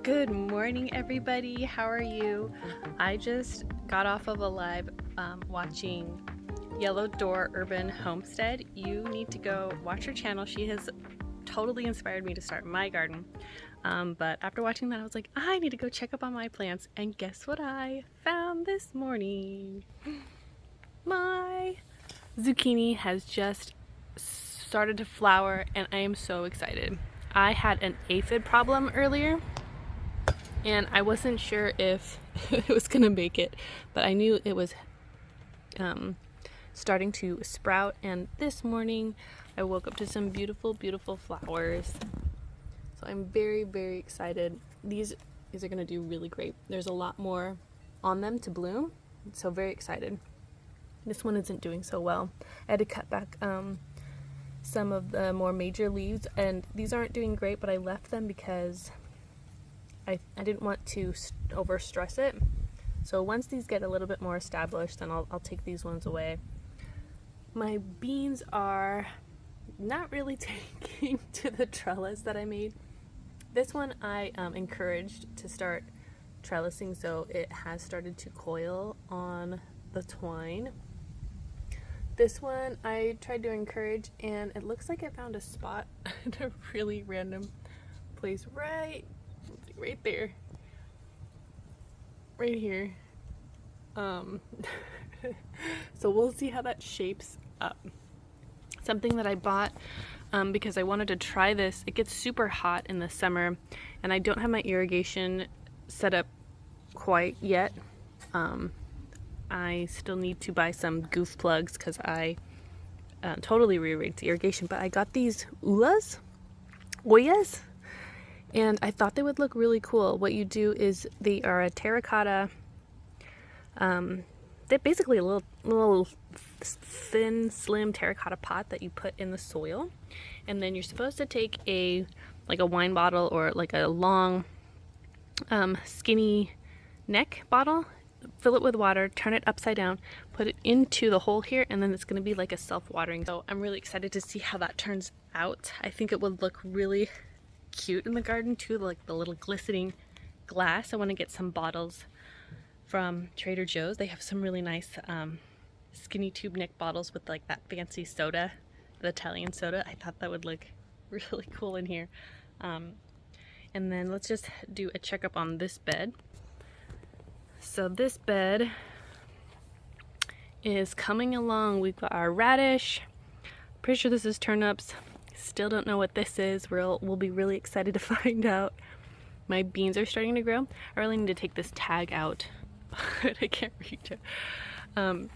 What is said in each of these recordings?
Good morning, everybody. How are you? I just got off of a live watching Yellow Door Urban Homestead. You need to go watch her channel. She has totally inspired me to start my garden. But after watching that, I was like, I need to go check up on my plants. And guess what I found this morning? My zucchini has just started to flower, and I am so excited. I had an aphid problem earlier, and I wasn't sure if it was gonna make it, but I knew it was starting to sprout. And this morning I woke up to some beautiful flowers, so I'm very excited. These are gonna do really great. There's a lot more on them to bloom, so very excited. This one isn't doing so well. I had to cut back some of the more major leaves, and these aren't doing great, but I left them because I didn't want to over stress it. So once these get a little bit more established, then I'll take these ones away. My beans are not really taking to the trellis that I made. This one I encouraged to start trellising, so it has started to coil on the twine. This one I tried to encourage, and it looks like it found a spot in a really random place right there, right here. So we'll see how that shapes up. Something that I bought because I wanted to try this. It gets super hot in the summer, and I don't have my irrigation set up quite yet. I still need to buy some goof plugs because I totally rearranged the irrigation, but I got these Oyas, and I thought they would look really cool. What you do is they are a terracotta, they're basically a little thin, slim terracotta pot that you put in the soil, and then you're supposed to take a wine bottle or like a long skinny neck bottle, fill it with water, turn it upside down, put it into the hole here, and then it's going to be like a self-watering. So I'm really excited to see how that turns out. I think it would look really cute in the garden too, like the little glistening glass. I want to get some bottles from Trader Joe's. They have some really nice skinny tube neck bottles with like that fancy soda, the Italian soda. I thought that would look really cool in here. And then let's just do a checkup on this bed. So this bed is coming along. We've got our radish. Pretty sure this is turnips. Still don't know what this is. We'll be really excited to find out. My beans are starting to grow. I really need to take this tag out, but I can't reach it. Can't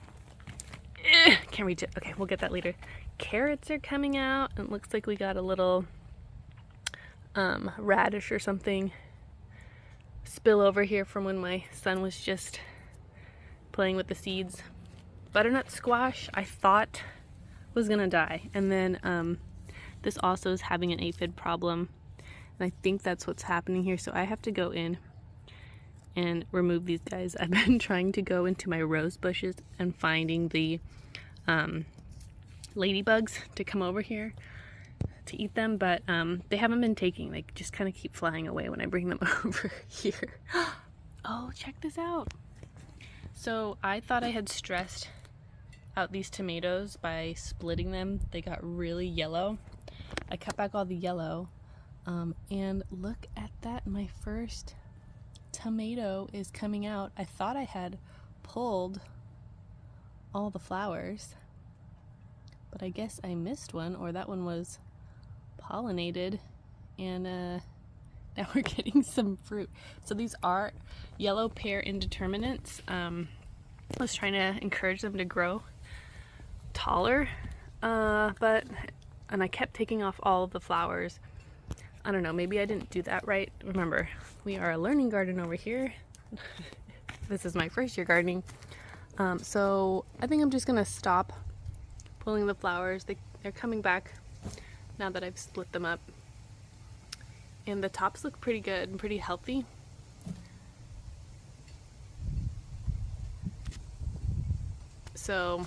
reach it. Okay, we'll get that later. Carrots are coming out, and it looks like we got a little radish or something spill over here from when my son was just playing with the seeds. Butternut squash I thought was gonna die, and then this also is having an aphid problem, and I think that's what's happening here. So I have to go in and remove these guys. I've been trying to go into my rose bushes and finding the ladybugs to come over here to eat them, but they haven't been taking. They just kind of keep flying away when I bring them over here. Oh, check this out. So I thought I had stressed out these tomatoes by splitting them. They got really yellow. I cut back all the yellow, and look at that. My first tomato is coming out. I thought I had pulled all the flowers, but I guess I missed one, or that one was pollinated, and now we're getting some fruit. So these are yellow pear indeterminates. I was trying to encourage them to grow taller, and I kept taking off all of the flowers. I don't know, maybe I didn't do that right. Remember, we are a learning garden over here. This is my first year gardening. So I think I'm just gonna stop pulling the flowers. They're coming back now that I've split them up. And the tops look pretty good and pretty healthy. So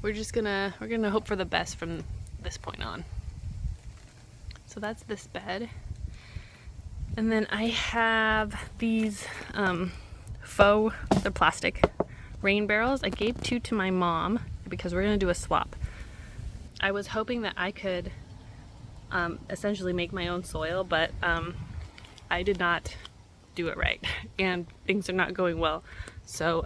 we're gonna hope for the best from this point on. So that's this bed. And then I have these faux, they're plastic rain barrels. I gave 2 to my mom because we're gonna do a swap. I was hoping that I could essentially make my own soil, but I did not do it right and things are not going well. So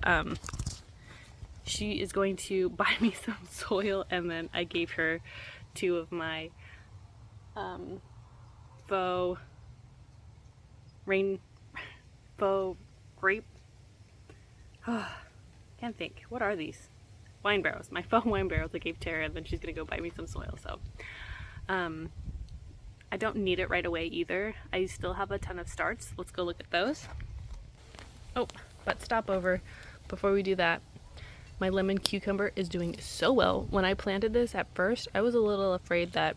she is going to buy me some soil, and then I gave her 2 of my faux grape, can't think, what are these? Wine barrels, my faux wine barrels I gave Tara, and then she's gonna go buy me some soil. So I don't need it right away either. I still have a ton of starts. Let's go look at those. Oh, but stop over before we do that. My lemon cucumber is doing so well. When I planted this at first, I was a little afraid that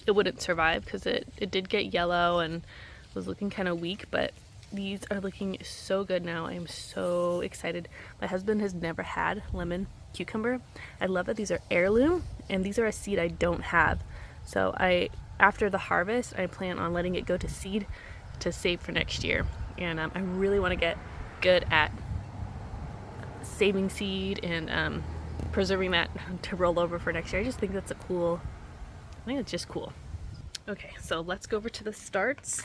it wouldn't survive because it did get yellow and was looking kind of weak, but these are looking so good now. I am so excited. My husband has never had lemon cucumber. I love that these are heirloom, and these are a seed I don't have. So after the harvest, I plan on letting it go to seed to save for next year. And I really want to get good at saving seed and preserving that to roll over for next year. I just think that's I think it's just cool. Okay, so let's go over to the starts.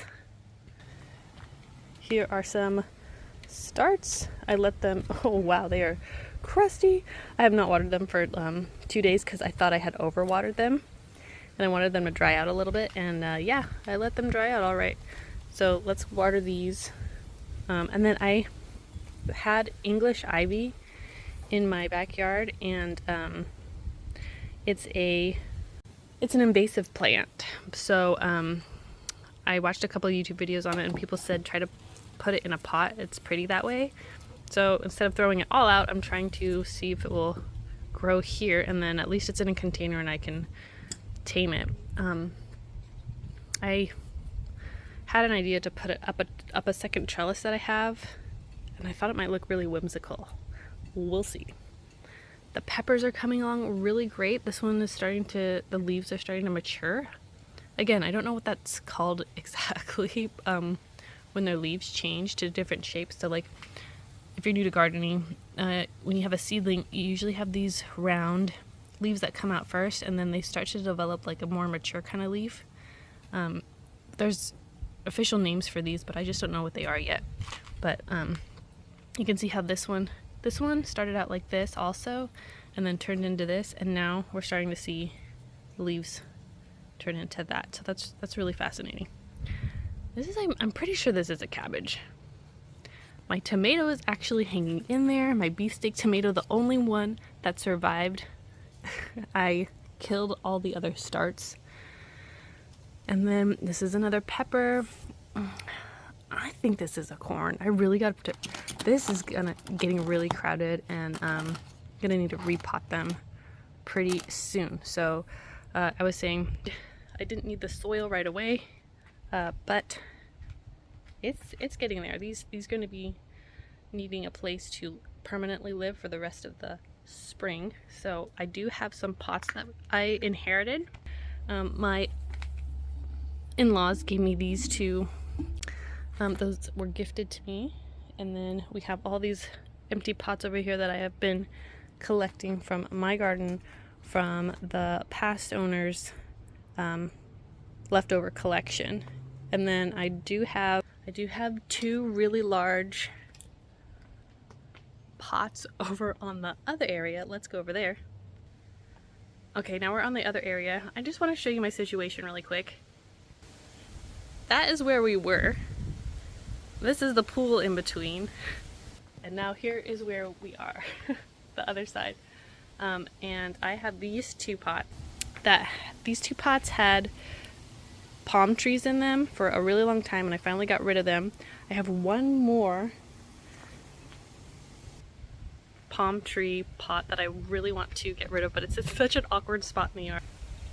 Here are some starts. I let them, oh wow, they are crusty. I have not watered them for 2 days because I thought I had overwatered them and I wanted them to dry out a little bit, and yeah, I let them dry out all right. So let's water these. And then I had English ivy in my backyard, and it's an invasive plant. So I watched a couple of YouTube videos on it, and people said try to put it in a pot. It's pretty that way. So instead of throwing it all out, I'm trying to see if it will grow here, and then at least it's in a container and I can tame it. I had an idea to put it up a second trellis that I have, and I thought it might look really whimsical. We'll see. The peppers are coming along really great. This one is the leaves are starting to mature. Again, I don't know what that's called exactly when their leaves change to different shapes. So like, if you're new to gardening, when you have a seedling, you usually have these round leaves that come out first, and then they start to develop like a more mature kind of leaf. There's official names for these, but I just don't know what they are yet. But you can see how this one started out like this also, and then turned into this, and now we're starting to see leaves turn into that. So that's really fascinating. I'm pretty sure this is a cabbage. My tomato is actually hanging in there. My beefsteak tomato, the only one that survived. I killed all the other starts. And then this is another pepper. I think this is a corn. I really got to. This is getting really crowded, and gonna need to repot them pretty soon. So I was saying I didn't need the soil right away, but it's getting there. These going to be needing a place to permanently live for the rest of the spring. So I do have some pots that I inherited. My in-laws gave me these 2. Those were gifted to me, and then we have all these empty pots over here that I have been collecting from my garden from the past owner's leftover collection. And then I do have 2 really large pots over on the other area. Let's go over there. Okay, now we're on the other area. I just want to show you my situation really quick. That is where we were. This is the pool in between, and now here is where we are, the other side. And I have these 2 pots. These 2 pots had palm trees in them for a really long time, and I finally got rid of them. I have one more palm tree pot that I really want to get rid of, but it's such an awkward spot in the yard.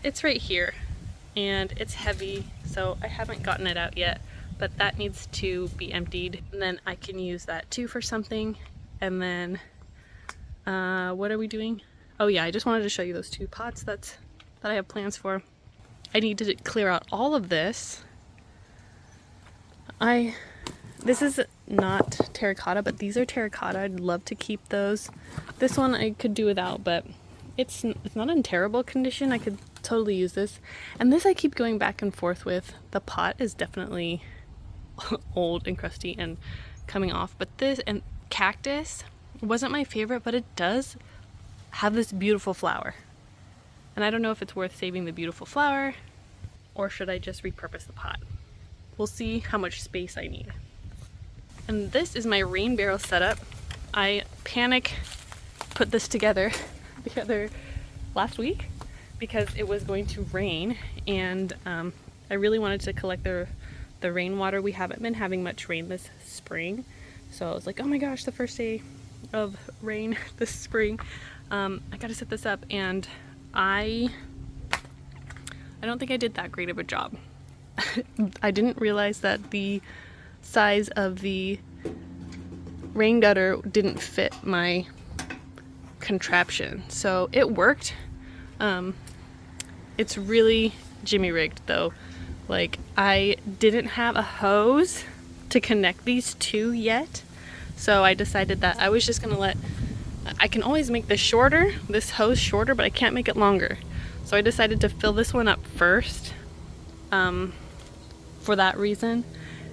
It's right here, and it's heavy, so I haven't gotten it out yet. But that needs to be emptied, and then I can use that too for something. And then what are we doing? Oh yeah, I just wanted to show you those 2 pots that I have plans for. I need to clear out all of this This is not terracotta, but these are terracotta. I'd love to keep those. This one I could do without, but it's not in terrible condition. I could totally use this. And this I keep going back and forth with. The pot is definitely old and crusty and coming off, but this and cactus wasn't my favorite, but it does have this beautiful flower. And I don't know if it's worth saving the beautiful flower or should I just repurpose the pot. We'll see how much space I need. And this is my rain barrel setup. I put this together the other last week because it was going to rain, and I really wanted to collect the rainwater. We haven't been having much rain this spring, so I was like, oh my gosh, the first day of rain this spring. I gotta set this up, and I don't think I did that great of a job. I didn't realize that the size of the rain gutter didn't fit my contraption, so it worked. It's really jimmy rigged though. Like, I didn't have a hose to connect these two yet, so I decided that I was just gonna I can always make this hose shorter, but I can't make it longer. So I decided to fill this one up first for that reason.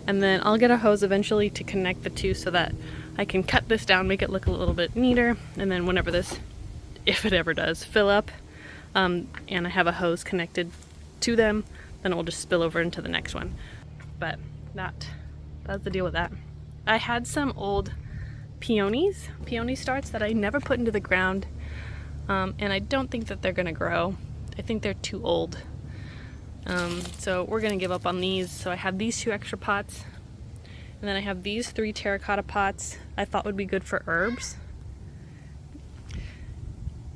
And then I'll get a hose eventually to connect the two so that I can cut this down, make it look a little bit neater. And then whenever this, if it ever does, fill up, and I have a hose connected to them, then it will just spill over into the next one. But that's the deal with that. I had some old peony starts that I never put into the ground, and I don't think that they're gonna grow. I think they're too old. So we're gonna give up on these. So I have these 2 extra pots, and then I have these 3 terracotta pots I thought would be good for herbs.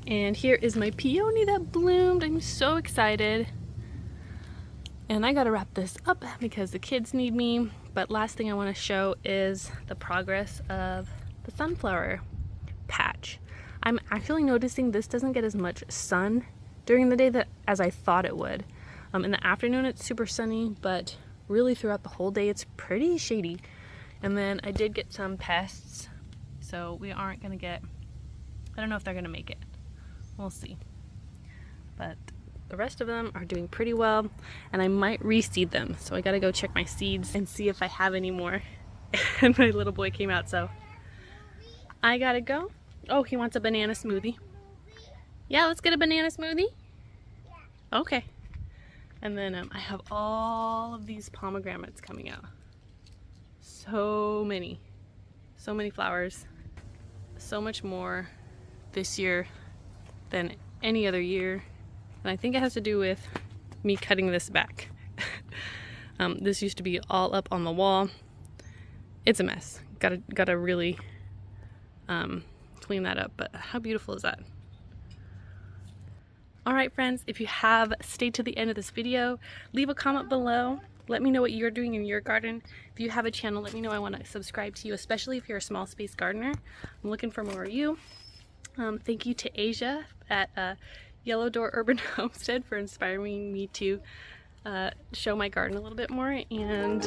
And here is my peony that bloomed. I'm so excited. And I gotta wrap this up because the kids need me. But last thing I wanna show is the progress of the sunflower patch. I'm actually noticing this doesn't get as much sun during the day as I thought it would. In the afternoon it's super sunny, but really throughout the whole day it's pretty shady. And then I did get some pests, so we aren't gonna get, I don't know if they're gonna make it. We'll see. But the rest of them are doing pretty well, and I might reseed them. So I gotta go check my seeds and see if I have any more. And my little boy came out, so I gotta go. Oh, he wants a banana smoothie. Yeah, let's get a banana smoothie. Okay. And then I have all of these pomegranates coming out. So many flowers. So much more this year than any other year. And I think it has to do with me cutting this back. This used to be all up on the wall. It's a mess. Gotta really clean that up. But how beautiful is that? Alright friends, if you have stayed to the end of this video, leave a comment below. Let me know what you're doing in your garden. If you have a channel, let me know. I want to subscribe to you, especially if you're a small space gardener. I'm looking for more of you. Thank you to Asia at Yellow Door Urban Homestead for inspiring me to show my garden a little bit more. And